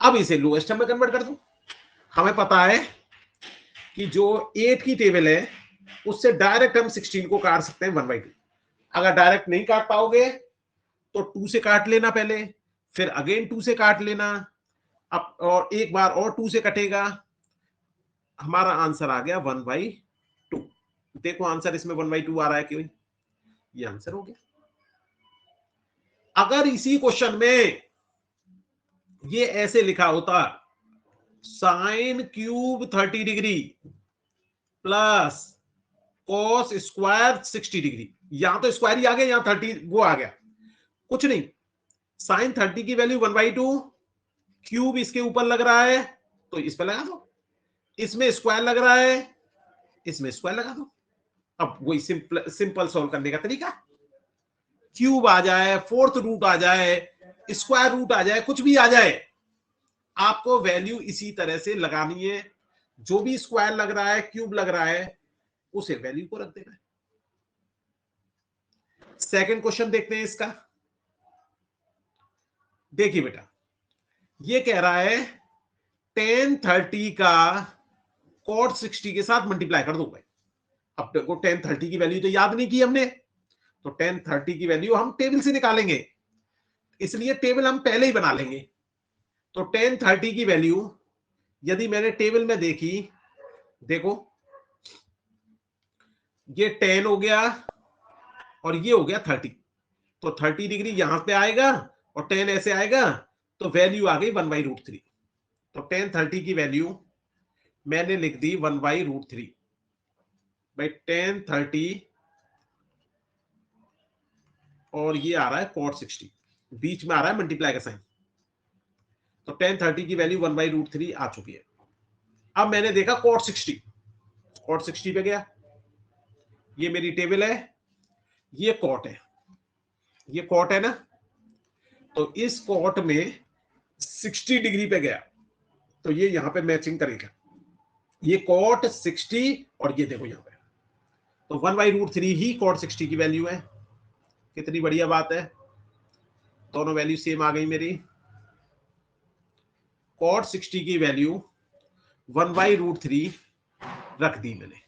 अब इसे लोएस्ट में कन्वर्ट कर दो। हमें पता है कि जो 8 की टेबल है उससे डायरेक्ट हम 16 को काट सकते हैं 1/2। अगर डायरेक्ट नहीं काट पाओगे तो 2 से काट लेना पहले, फिर अगेन 2 से काट लेना, अब और एक बार और 2 से कटेगा। हमारा आंसर आ गया 1/2। देखो आंसर इसमें 1/2 आ रहा है क्यों, ये आंसर हो गया। अगर इसी क्वेश्चन में ये ऐसे लिखा होता sine cube 30 degree plus cos square 60 degree, यहां तो स्क्वायर ही आ गया, यहां 30 वो आ गया, कुछ नहीं, साइन 30 की वैल्यू 1/2, क्यूब इसके ऊपर लग रहा है तो इस पर लगा दो, इसमें स्क्वायर लग रहा है इसमें स्क्वायर लगा दो। अब वही सिंपल सॉल्व करने का तरीका, क्यूब आ जाए, फोर्थ रूट आ जाए, स्क्वायर रूट आ जाए, कुछ भी आ जाए, आपको वैल्यू इसी तरह से लगानी है। जो भी स्क्वायर लग रहा है, क्यूब लग रहा है, उसे वैल्यू को रख देना है। सेकंड क्वेश्चन देखते हैं इसका। देखिए बेटा, ये कह रहा है tan 30 का cot 60 के साथ मल्टीप्लाई कर दो भाई। अब देखो tan 30 की वैल्यू तो याद नहीं की हमने, तो tan 30 की वैल्यू हम टेबल से निकालेंगे, इसलिए टेबल हम पहले ही बना लेंगे। तो tan 30 की वैल्यू यदि मैंने टेबल में देखी, देखो ये 10 हो गया और ये हो गया 30, तो 30 डिग्री यहां पे आएगा और 10 ऐसे आएगा, तो वैल्यू आ गई 1/√3। तो tan 30 की वैल्यू मैंने लिख दी 1/√3 भाई। tan 30 और ये आ रहा है cot 60, बीच में आ रहा है मल्टीप्लाई का साइन, तो tan 30 की वैल्यू 1/√3 आ चुकी है। अब मैंने देखा cot 60 पे गया, ये मेरी टेबल है, ये cot है, ये cot है ना, तो इस cot में 60 डिग्री पे गया, तो ये यहां पे मैचिंग करेगा, ये cot 60 और ये देखो यहां पे, तो 1/√3 ही cot 60 की वैल्यू है। कितनी बढ़िया बात है, दोनों वैल्यू सेम आ गई मेरी। cot 60 की वैल्यू 1/√3 रख दी मैंने,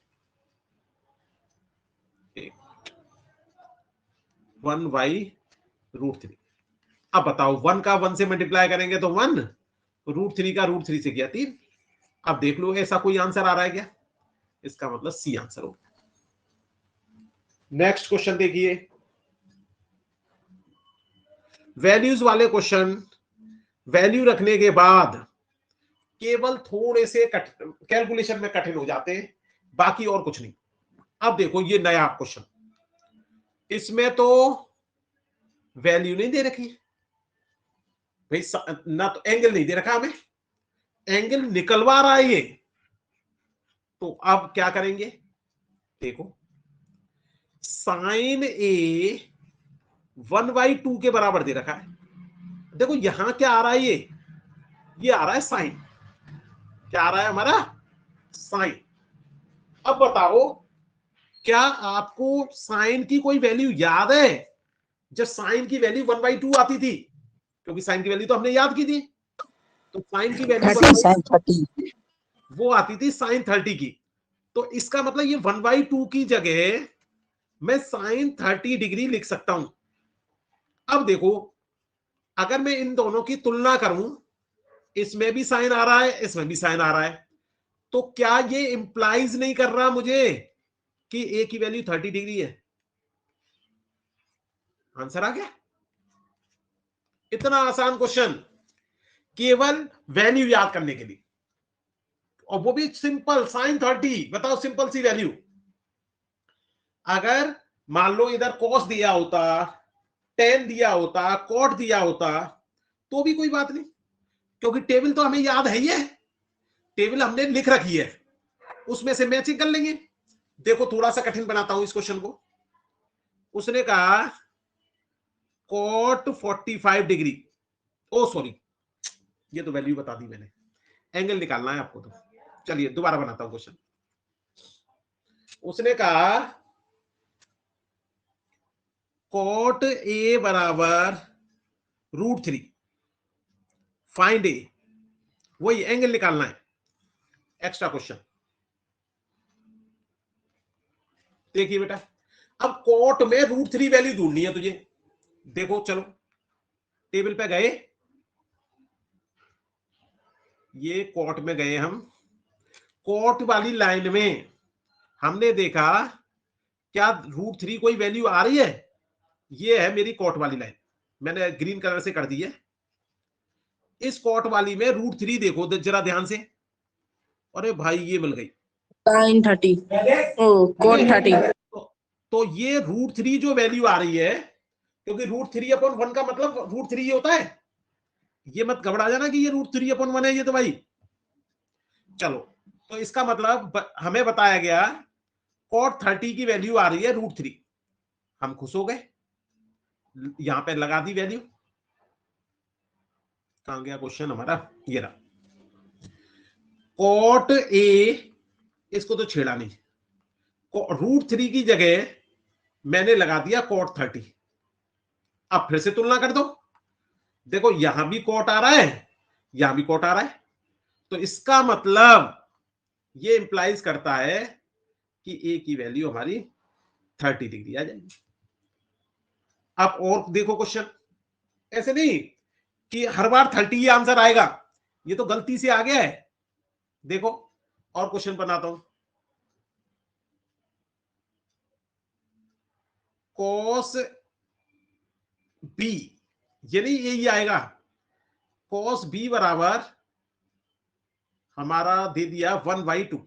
1/√3। अब बताओ 1 का 1 से मल्टीप्लाई करेंगे तो 1, √3 का √3 से किया 3। अब देख लो ऐसा कोई आंसर आ रहा है क्या, इसका मतलब सी आंसर होगा। नेक्स्ट क्वेश्चन देखिए, वैल्यूज वाले क्वेश्चन वैल्यू रखने के बाद केवल थोड़े से कैलकुलेशन में कठिन हो जाते हैं, बाकी और कुछ नहीं। अब देखो ये नया क्वेश्चन, इसमें तो वैल्यू नहीं दे रखी भाई, ना तो एंगल नहीं दे रखा हमें, एंगल निकलवा रहा है ये, तो अब क्या करेंगे, देखो साइन ए 1/2 के बराबर दे रखा है, देखो यहां क्या आ रहा है, ये आ रहा है साइन, क्या आ रहा है हमारा साइन। अब बताओ क्या आपको साइन की कोई वैल्यू याद है, जब साइन की वैल्यू 1/2 आती थी, क्योंकि साइन की वैल्यू तो हमने याद की थी, तो साइन की वैल्यू 30 वो आती थी साइन 30 की, तो इसका मतलब ये 1/2 की जगह मैं साइन 30 डिग्री लिख सकता हूं। अब देखो अगर मैं इन दोनों की तुलना करूं, इसमें भी साइन आ रहा है, इसमें भी साइन आ रहा है, तो क्या ये इंप्लाइज नहीं कर रहा मुझे कि ए की वैल्यू 30 डिग्री है। आंसर आ गया, इतना आसान क्वेश्चन केवल वैल्यू याद करने के लिए, और वो भी सिंपल साइन 30। बताओ सिंपल सी वैल्यू, अगर मान लो इधर कॉस दिया होता, टेन दिया होता, कॉट दिया होता, तो भी कोई बात नहीं, क्योंकि टेबल तो हमें याद है ही है, टेबल हमने लिख रखी है, उसमें से मैचिंग कर लेंगे। देखो थोड़ा सा कठिन बनाता हूं इस क्वेश्चन को, उसने कहा कॉट 45 डिग्री, ओ सॉरी ये तो वैल्यू बता दी मैंने, एंगल निकालना है आपको, तो चलिए दोबारा बनाता हूं क्वेश्चन। उसने कहा कॉट ए बराबर √3, फाइंड ए, वही एंगल निकालना है, एक्स्ट्रा क्वेश्चन। देखिए बेटा, अब कॉट में √3 वैल्यू ढूंढनी है तुझे, देखो चलो टेबल पे गए, ये कॉट में गए हम, कॉट वाली लाइन में हमने देखा क्या √3 कोई वैल्यू आ रही है, ये है मेरी कॉट वाली लाइन, मैंने ग्रीन कलर से कर दी है। इस कॉट वाली में √3 देखो जरा ध्यान से, अरे भाई ये मिल गई sin 30 cot 30, तो ये √3 जो वैल्यू आ रही है, क्योंकि √3/1 का मतलब √3 होता है, ये मत घबरा जाना कि ये √3/1 है, ये तो भाई चलो, तो इसका मतलब हमें बताया गया cot 30 की वैल्यू आ रही है √3, हम खुश हो गए, यहां पे लगा दी वैल्यू। कहां गया क्वेश्चन हमारा, ये रहा, cot ए, इसको तो छेड़ा नहीं, √3 की जगह मैंने लगा दिया cot 30। अब फिर से तुलना कर दो, देखो यहां भी cot आ रहा है, यहां भी cot आ रहा है, तो इसका मतलब ये इंप्लाइज करता है कि ए की वैल्यू हमारी 30 डिग्री आ जाएगी। अब और देखो क्वेश्चन, ऐसे नहीं कि हर बार 30 ही आंसर आएगा, ये तो गलती से आ गया है। देखो और क्वेश्चन बनाता हूं। कॉस बी, ये नहीं यही आएगा, कॉस बी बराबर हमारा दे दिया 1/2,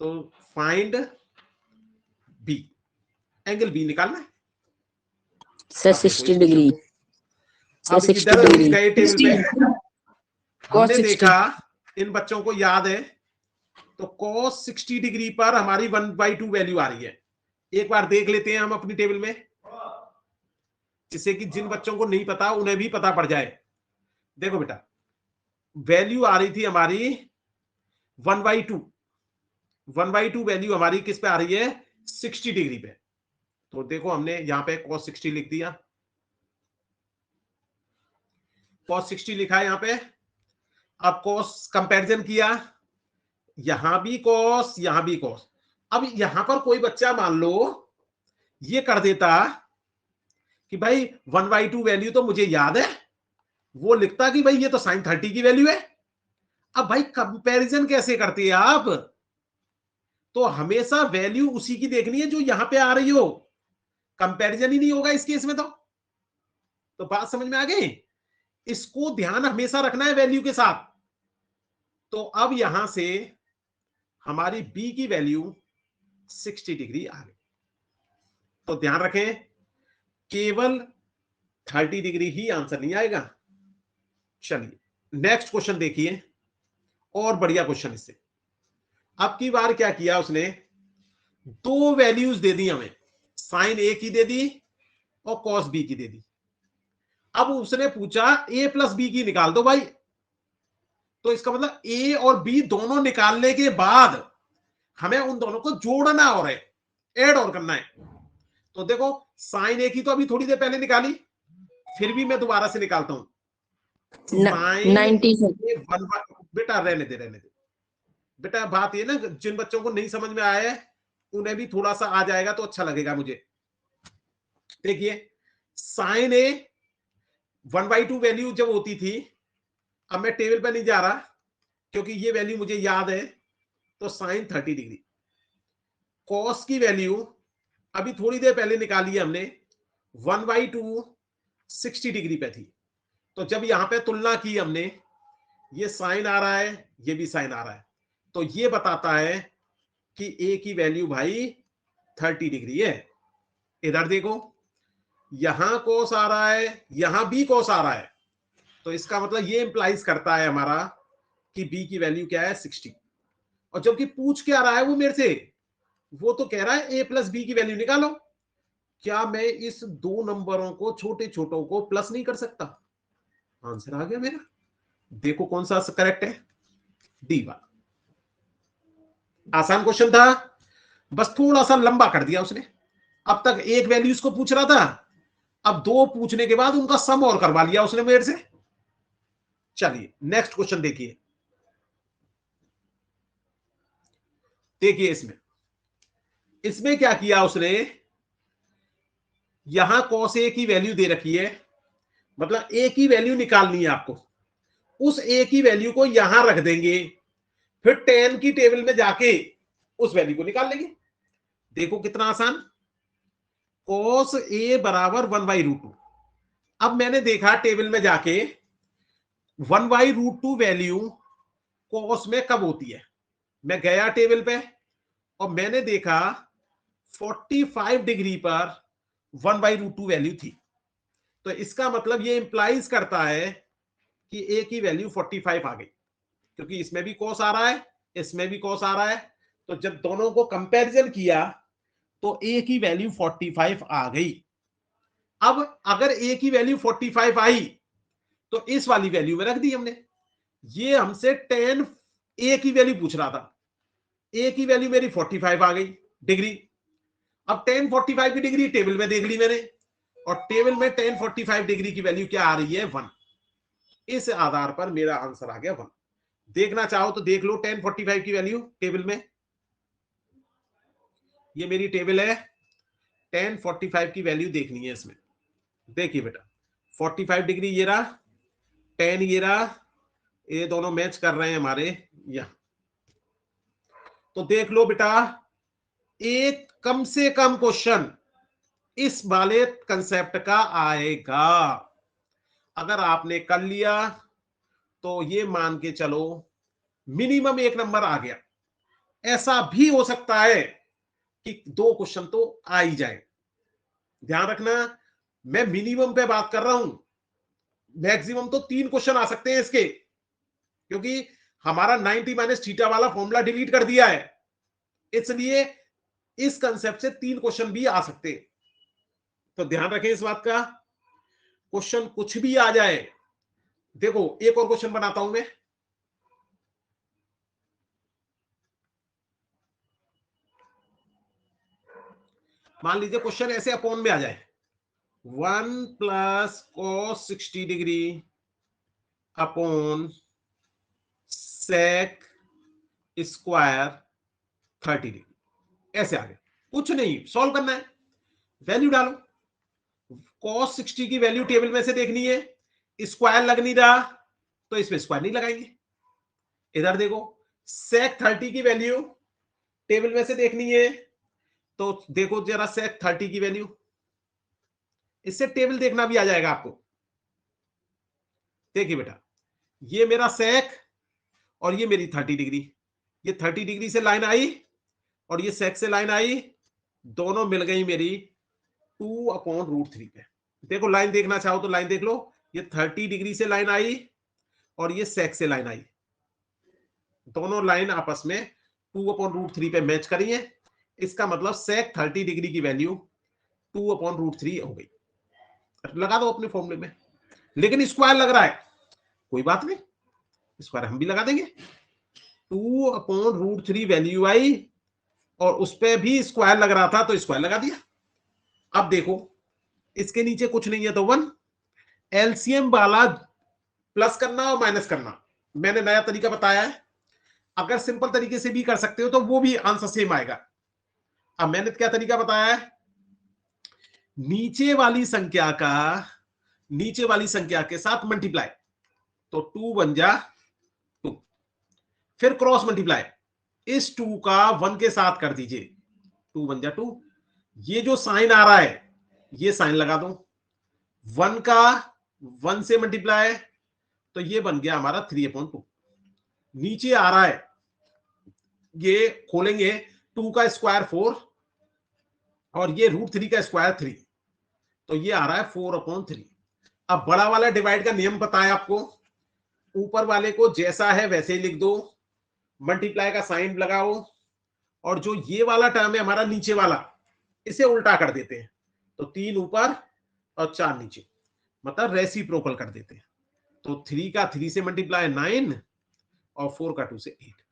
तो फाइंड बी, एंगल बी निकालना है। सर अब देखो 60 इस डिग्री। क्वेश्चन को, सर अब 60 इधर डिग्री। गए टेबल पे, cos हमने 60। देखा इन बच्चों को याद है, तो cos 60 डिग्री पर हमारी 1/2 वैल्यू आ रही है। एक बार देख लेते हैं हम अपनी टेबल में, जिससे कि जिन बच्चों को नहीं पता उन्हें भी पता पड़ जाए। देखो बेटा, वैल्यू आ रही थी हमारी 1/2, 1/2 वैल्यू हमारी किस पे आ रही है, 60 डिग्री पे। तो देखो हमने यहां पे cos 60 लिख दिया, cos 60 लिखा है यहां पे। अब cos कंपैरिजन किया, यहां भी cos, यहां भी cos। अब यहां पर कोई बच्चा मान लो ये कर देता कि भाई 1/2 वैल्यू तो मुझे याद है, वो लिखता कि भाई ये तो sin 30 की वैल्यू है। अब भाई कंपैरिजन कैसे करते हैं आप, तो हमेशा वैल्यू उसी की देखनी है जो यहां पे आ रही हो, कंपैरिजन ही नहीं होगा इस केस में। तो बात समझ में आ गई, इसको ध्यान हमेशा रखना है वैल्यू के साथ। तो अब यहां से हमारी बी की वैल्यू 60 डिग्री आ गई। तो ध्यान रखें, केवल 30 डिग्री ही आंसर नहीं आएगा। चलिए नेक्स्ट क्वेश्चन देखिए, और बढ़िया क्वेश्चन इससे। अब की बार क्या किया उसने, दो वैल्यूज दे दी हमें, साइन ए की दे दी और कॉस बी की दे दी। अब उसने पूछा a प्लस बी की निकाल दो भाई। तो इसका मतलब ए और बी दोनों निकालने के बाद हमें उन दोनों को जोड़ना और है, ऐड और करना है। तो देखो साइन ए की तो अभी थोड़ी देर पहले निकाली, फिर भी मैं दोबारा से निकालता हूं। साइन 90 बेटा रहने दे बेटा, बात ये ना, जिन बच्चों को नहीं समझ में आया है उन्हें भी थोड़ा सा आ जाएगा तो अच्छा लगेगा मुझे। देखिए साइन ए 1/2 वैल्यू जब होती थी, अब मैं टेबल पे नहीं जा रहा क्योंकि ये वैल्यू मुझे याद है, तो साइन 30 डिग्री। कॉस की वैल्यू अभी थोड़ी देर पहले निकाली है हमने, 1/2 60 डिग्री पे थी। तो जब यहां पे तुलना की हमने, ये साइन आ रहा है, ये भी साइन आ रहा है, तो ये बताता है कि ए की वैल्यू भाई 30 डिग्री है। इधर देखो, यहां कोस आ रहा है, यहां भी कोस आ रहा है, तो इसका मतलब ये इंप्लाइज करता है हमारा कि बी की वैल्यू क्या है, 60। और जबकि पूछ क्या रहा है वो मेरे से, वो तो कह रहा है ए प्लस बी की वैल्यू निकालो। क्या मैं इस दो नंबरों को, छोटे छोटों को प्लस नहीं कर सकता? आंसर आ गया मेरा। देखो कौन सा करेक्ट है, डी वाला। आसान क्वेश्चन था, बस थोड़ा सा लंबा कर दिया उसने। अब तक एक वैल्यू इसको पूछ रहा था, अब दो पूछने के बाद उनका सम और करवा लिया उसने मेरे से। चलिए नेक्स्ट क्वेश्चन देखिए। देखिए इसमें क्या किया उसने, यहां कॉस ए की वैल्यू दे रखी है, मतलब ए की वैल्यू निकालनी है आपको, उस ए की वैल्यू को यहां रख देंगे, फिर टेन की टेबल में जाके उस वैल्यू को निकाल लेंगे। देखो कितना आसान, कॉस ए बराबर 1/√2। अब मैंने देखा टेबल में जाके 1/√2 वैल्यू कॉस में कब होती है, मैं गया टेबल पे और मैंने देखा 45 डिग्री पर 1/√2 वैल्यू थी। तो इसका मतलब ये इंप्लाइज करता है कि ए की वैल्यू 45 आ गई, क्योंकि इसमें भी कॉस आ रहा है, इसमें भी कॉस आ रहा है। तो जब दोनों को कंपैरिजन किया तो ए की वैल्यू 45 आ गई। अब अगर ए की वैल्यू 45 आई तो इस वाली वैल्यू में रख दी हमने। ये हमसे 10 ए की वैल्यू पूछ रहा था, ए की वैल्यू मेरी 45 आ गई डिग्री। अब 10 45 की डिग्री टेबल में देख ली मैंने, और टेबल में 10 45 डिग्री की वैल्यू क्या आ रही है, 1। इस आधार पर मेरा आंसर आ गया 1। देखना चाहो तो देख लो 10 45 की वैल्यू टेबल में, ये मेरी टेबल है, tan 45 की वैल्यू देखनी है इसमें। देखिए बेटा 45 डिग्री ये रहा, tan ये रहा, ये दोनों मैच कर रहे हैं हमारे यहां। तो देख लो बेटा, एक कम से कम क्वेश्चन इस वाले कंसेप्ट का आएगा। अगर आपने कर लिया तो ये मान के चलो मिनिमम 1 नंबर आ गया। ऐसा भी हो सकता है कि 2 क्वेश्चन तो आ ही जाए। ध्यान रखना, मैं मिनिमम पे बात कर रहा हूं, मैक्सिमम तो 3 क्वेश्चन आ सकते हैं इसके, क्योंकि हमारा 90 माइनस थीटा वाला फॉर्मूला डिलीट कर दिया है, इसलिए इस कंसेप्ट से 3 क्वेश्चन भी आ सकते हैं। तो ध्यान रखें इस बात का, क्वेश्चन कुछ भी आ जाए। देखो एक और क्वेश्चन बनाता हूं मैं। मान लीजिए क्वेश्चन ऐसे अपॉन में आ जाए, 1 plus cos 60 degree upon sec square 30 degree, ऐसे आ गए। कुछ नहीं, सॉल्व करना है, वैल्यू डालो। cos 60 की वैल्यू टेबल में से देखनी है, स्क्वायर लग नहीं रहा तो इसमें स्क्वायर नहीं लगाएंगे। इधर देखो sec 30 की वैल्यू टेबल में से देखनी है, तो देखो जरा sec 30 की वैल्यू, इससे टेबल देखना भी आ जाएगा आपको। देखिए बेटा, ये मेरा sec और ये मेरी 30 डिग्री, ये 30 डिग्री से लाइन आई और ये sec से लाइन आई, दोनों मिल गई मेरी 2/√3 पे। देखो लाइन देखना चाहो तो लाइन देख लो, ये 30 डिग्री से लाइन आई और ये sec से लाइन आई, दोनों लाइन आपस में 2/√3 पे मैच करी है। इसका मतलब sec 30 डिग्री की वैल्यू 2/√3 हो गई। लगा दो अपने फॉर्मूले में, लेकिन स्क्वायर लग रहा है, कोई बात नहीं, स्क्वायर हम भी लगा देंगे। 2/√3 वैल्यू आई और उस पर भी स्क्वायर लग रहा था तो स्क्वायर लगा दिया। अब देखो इसके नीचे कुछ नहीं है तो 1, एलसीएम वाला प्लस करना और माइनस करना मैंने नया तरीका बताया है। अगर सिंपल तरीके से भी कर सकते हो तो वो भी आंसर सेम आएगा। अब मैंने क्या तरीका बताया है, नीचे वाली संख्या के साथ मल्टीप्लाई, तो 2 बन जा 2, फिर क्रॉस मल्टीप्लाई, इस 2 का 1 के साथ कर दीजिए, 2 बन जा 2। ये जो साइन आ रहा है ये साइन लगा दो, 1 का 1 से मल्टीप्लाई, तो ये बन गया हमारा 3/2। नीचे आ रहा है, ये खोलेंगे, 2 का स्क्वायर 4 और ये √3 का स्क्वायर 3, तो ये आ रहा है 4/3। अब बड़ा वाला डिवाइड का नियम पता है आपको, ऊपर वाले को जैसा है वैसे ही लिख दो, मल्टीप्लाई का साइन लगाओ, और जो ये वाला टर्म है हमारा नीचे वाला, इसे उल्टा कर देते हैं, तो 3 ऊपर और 4 नीचे, मतलब रेसिप्रोकल कर देते हैं। तो 3 का 3 से मल्टीप्लाई 9 और 4 का 2 से 8।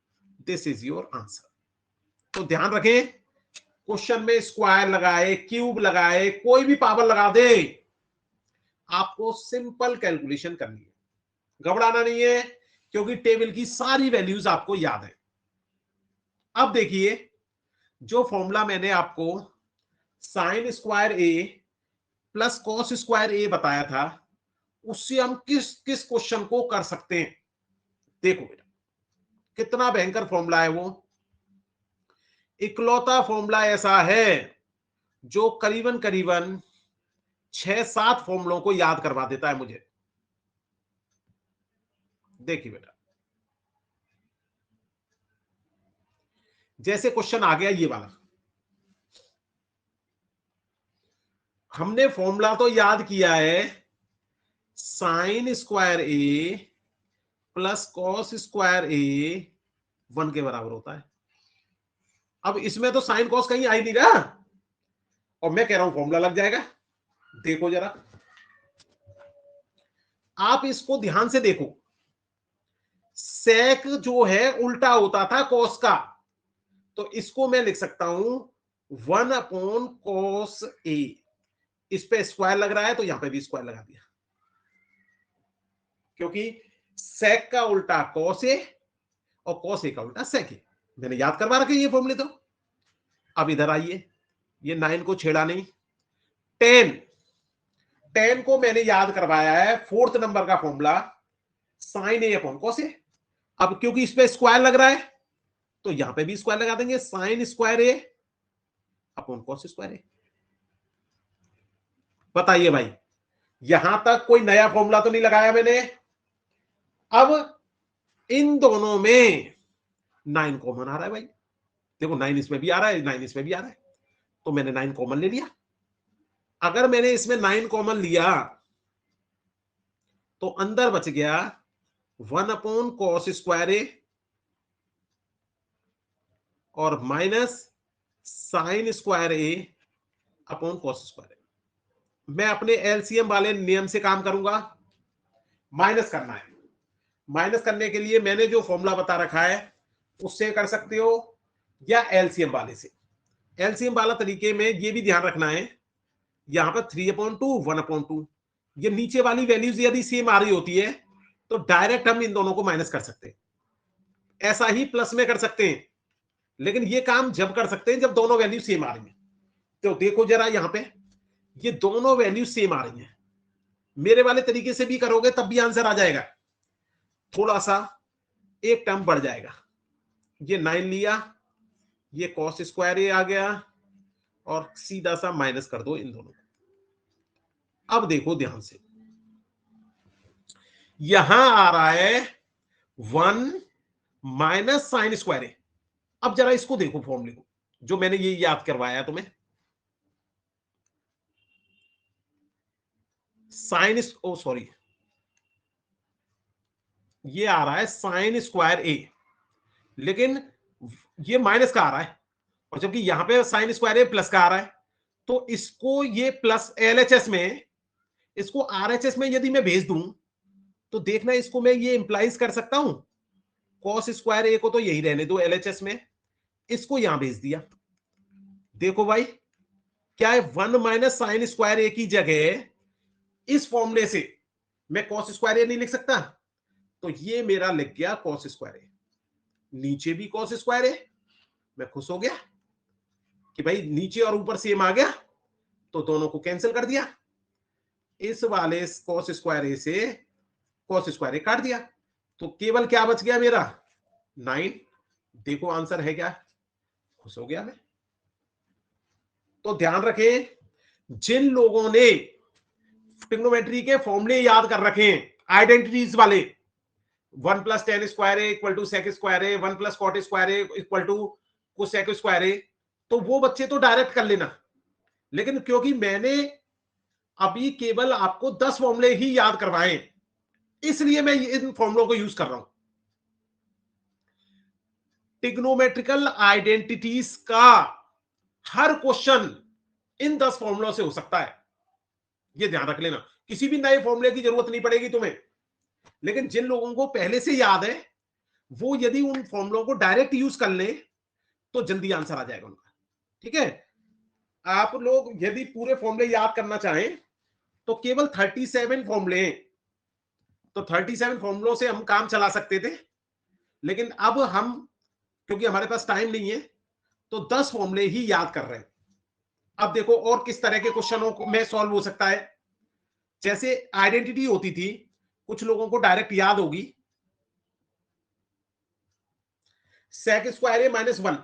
This is your answer. तो ध्यान रखें, क्वेश्चन में स्क्वायर लगाए, क्यूब लगाए, कोई भी पावर लगा दे, आपको सिंपल कैलकुलेशन करनी है, घबराना नहीं है, क्योंकि टेबल की सारी वैल्यूज आपको याद है। अब देखिए, जो फॉर्मूला मैंने आपको sign square A plus cos square ए बताया था, उससे हम किस किस क्वेश्चन को कर सकते हैं। देखो बेटा कितना भयंकर फॉर्मूला है वो, इकलौता फॉर्मूला ऐसा है जो करीबन करीबन 6-7 फॉर्मूलों को याद करवा देता है मुझे। देखिए बेटा, जैसे क्वेश्चन आ गया ये वाला, हमने फॉर्मूला तो याद किया है, sign square A plus cos square A 1 के बराबर होता है। अब इसमें तो साइन कॉस कहीं आ ही नहीं रहा, और मैं कह रहा हूं फॉर्मूला लग जाएगा। देखो जरा, आप इसको ध्यान से देखो, सेक जो है उल्टा होता था कॉस का, तो इसको मैं लिख सकता हूं 1/cos ए, इस पे स्क्वायर लग रहा है तो यहां पे भी स्क्वायर लगा दिया, क्योंकि सेक का उल्टा कॉस ए और कॉस ए का उल्टा सेक ए। मैंने याद करवा रखे ये फॉर्मूले तो। अब इधर आइए, ये 9 को छेड़ा नहीं। 10 को मैंने याद करवाया है, 4th नंबर का formula sine A upon cos A. अब क्योंकि इस पे स्क्वायर लग रहा है तो यहां पे भी स्क्वायर लगा देंगे, साइन स्क्वायर ए अपॉन कॉस स्क्वायर ए। बताइए भाई, यहां तक कोई नया फॉर्मूला तो नहीं लगाया मैंने। अब इन दोनों में 9 कॉमन आ रहा है भाई, देखो 9 इसमें भी आ रहा है, 9 इसमें भी आ रहा है, तो मैंने 9 कॉमन ले लिया। अगर मैंने इसमें 9 कॉमन लिया तो अंदर बच गया 1 अपॉन कॉस स्क्वायर ए और माइनस साइन स्क्वायर ए अपॉन कॉस स्क्वायर ए। मैं अपने एलसीएम वाले नियम से काम करूंगा। माइनस करना है, माइनस करने के लिए मैंने जो फॉर्मूला बता रखा है उससे कर सकते हो या एलसीएम वाले से। एलसीएम वाला तरीके में ये भी ध्यान रखना है, यहां पर 3/2 1/2, ये नीचे वाली वैल्यूज यदि सेम आ रही होती है तो डायरेक्ट हम इन दोनों को माइनस कर सकते हैं। ऐसा ही प्लस में कर सकते हैं, लेकिन ये काम जब कर सकते हैं जब दोनों वैल्यू सेम आ रही हैं। तो देखो जरा यहां पे ये दोनों वैल्यू सेम आ रही हैं, मेरे वाले तरीके से भी करोगे तब भी आंसर आ जाएगा, थोड़ा सा एक टर्म बढ़ जाएगा। ये 9 लिया, ये कॉस स्क्वायर ए आ गया और सीधा सा माइनस कर दो इन दोनों को। अब देखो ध्यान से, यहां आ रहा है 1 माइनस साइन स्क्वायर ए। अब जरा इसको देखो फॉर्मूले को, जो मैंने ये याद करवाया तुम्हें, साइन ओ सॉरी, ये आ रहा है साइन स्क्वायर ए, लेकिन ये माइनस का आ रहा है और जबकि यहां पे साइन स्क्वायर ए प्लस का आ रहा है। तो इसको ये प्लस एलएचएस में, इसको आरएचएस में यदि मैं भेज दूं तो देखना इसको मैं ये इंप्लाइज कर सकता हूं, कॉस स्क्वायर ए को तो यही रहने दो एलएचएस में, इसको यहां भेज दिया। देखो भाई क्या है, 1 माइनस साइन स्क्वायर ए की जगह इस फॉर्मूले से मैं कॉस स्क्वायर ए नहीं लिख सकता, तो ये मेरा लिख गया कॉस स्क्वायर ए, नीचे भी कॉस स्क्वायर ए। मैं खुश हो गया कि भाई नीचे और ऊपर सेम आ गया, तो दोनों को कैंसिल कर दिया, इस वाले कॉस स्क्वायर ए से कॉस स्क्वायर ए काट दिया, तो केवल क्या बच गया मेरा 9। देखो आंसर है क्या, खुश हो गया मैं। तो ध्यान रखें, जिन लोगों ने ट्रिग्नोमेट्री के फॉर्मूले याद कर रखे हैं आइडेंटिटीज वाले, 1 plus tan square A equal to sec square A, 1 plus cot square A equal to cosec square A, तो वो बच्चे तो डायरेक्ट कर लेना। लेकिन क्योंकि मैंने अभी केवल आपको 10 फॉर्मूले ही याद करवाए, इसलिए मैं इन फॉर्मूलों को यूज कर रहा हूं। ट्रिग्नोमेट्रिकल आइडेंटिटीज का हर क्वेश्चन इन 10 फॉर्मूलों से हो सकता है, ये ध्यान रख लेना। किसी भी नए फॉर्मूले की जरूरत नहीं पड़ेगी तुम्हें, लेकिन जिन लोगों को पहले से याद है वो यदि उन फॉर्मूलों को डायरेक्ट यूज कर ले तो जल्दी आंसर आ जाएगा उनका। ठीक है, आप लोग यदि पूरे फॉर्मूले याद करना चाहें तो केवल 37 फॉर्मूले हैं, तो 37 फॉर्मूलों से हम काम चला सकते थे, लेकिन अब हम क्योंकि हमारे पास टाइम नहीं है तो 10 फॉर्मूले ही याद कर रहे हैं। अब देखो और किस तरह के क्वेश्चनों में सॉल्व हो सकता है। जैसे आइडेंटिटी होती थी, कुछ लोगों को डायरेक्ट याद होगी, सेक स्क्वायर ए माइनस 1।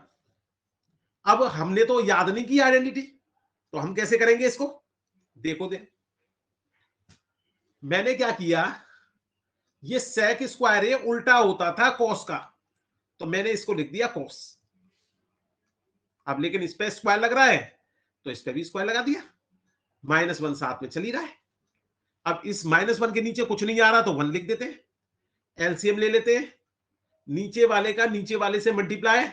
अब हमने तो याद नहीं की आइडेंटिटी, तो हम कैसे करेंगे इसको, देखो मैंने क्या किया, ये सेक स्क्वायर ए उल्टा होता था कॉस का, तो मैंने इसको लिख दिया कॉस। अब लेकिन इस पे स्क्वायर लग रहा है तो इस पे भी स्क्वायर लगा दिया, -1 साथ में चल ही रहा है। अब इस -1 के नीचे कुछ नहीं आ रहा तो 1 लिख देते हैं, एलसीएम ले लेते हैं, नीचे वाले का नीचे वाले से मल्टीप्लाई,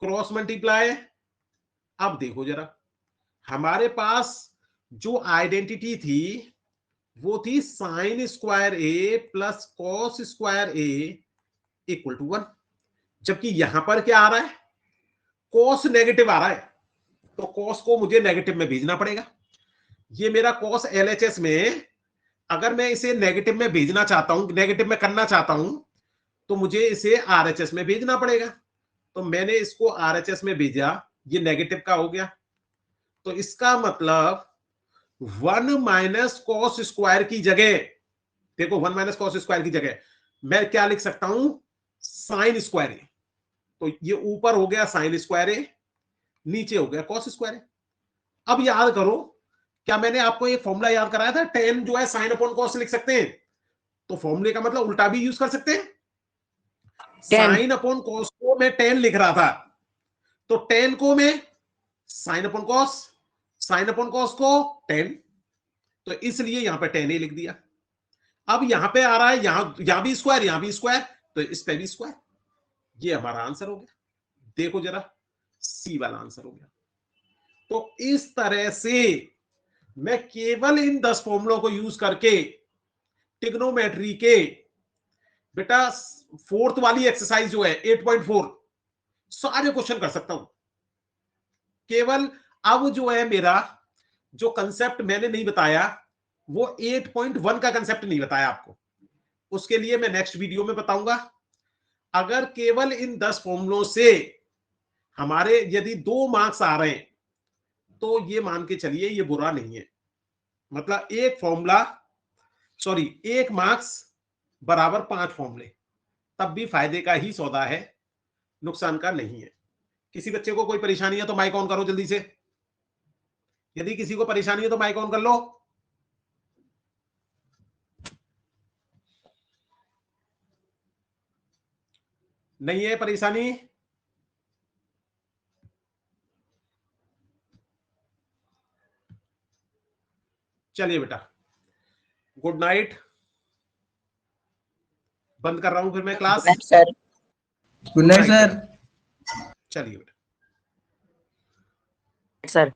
क्रॉस मल्टीप्लाई। अब देखो जरा, हमारे पास जो आइडेंटिटी थी वो थी sine square A plus cos square A equal to 1, जबकि यहां पर क्या आ रहा है, कॉस नेगेटिव आ रहा है, तो कॉस को मुझे नेगेटिव में भेजना पड़ेगा। ये मेरा कॉस एलएचएस में, अगर मैं इसे नेगेटिव में भेजना चाहता हूं, नेगेटिव में करना चाहता हूं, तो मुझे इसे आरएचएस में भेजना पड़ेगा। तो मैंने इसको आरएचएस में भेजा, ये नेगेटिव का हो गया, तो इसका मतलब 1 माइनस कॉस स्क्वायर की जगह, देखो 1 माइनस कॉस स्क्वायर की जगह मैं क्या लिख सकता हूं, साइन स्क्वायर ए। तो ये ऊपर हो गया साइन स्क्वायर ए, नीचे हो गया कॉस स्क्वायर ए। अब याद करो, क्या मैंने आपको एक फॉर्मूला याद कराया था, टेन जो है साइन अपॉन कॉस लिख सकते हैं, तो फॉर्मूले का मतलब उल्टा भी यूज कर सकते हैं। साइन अपॉन कॉस को मैं टेन लिख रहा था, तो टेन को मैं sine upon cos, sine upon cos को टेन, तो इसलिए यहां पे टेन ही लिख दिया। अब यहां पे आ रहा है, यहां भी स्क्वायर, यहां भी स्क्वायर, तो इस पे भी स्क्वायर। ये हमारा आंसर हो गया। देखो जरा, सी वाला आंसर हो गया। तो इस तरह से मैं केवल इन 10 फॉर्मूलों को यूज करके ट्रिग्नोमेट्री के बेटा फोर्थ वाली एक्सरसाइज जो है 8.4 सारे क्वेश्चन कर सकता हूं। केवल अब जो है मेरा जो कंसेप्ट मैंने नहीं बताया, वो 8.1 का कंसेप्ट नहीं बताया आपको, उसके लिए मैं नेक्स्ट वीडियो में बताऊंगा। अगर केवल इन 10 फॉर्मूलों से हमारे यदि 2 मार्क्स आ रहे हैं, तो ये मान के चलिए ये बुरा नहीं है। मतलब एक फॉर्मूला, सॉरी 1 मार्क्स बराबर 5 फॉर्मूले, तब भी फायदे का ही सौदा है, नुकसान का नहीं है। किसी बच्चे को कोई परेशानी है तो माइक ऑन करो जल्दी से। यदि किसी को परेशानी है तो माइक ऑन कर लो। नहीं है परेशानी? चलिए बेटा, गुड नाइट, बंद कर रहा हूं फिर मैं class. Sir good night sir. चलिए बेटा सर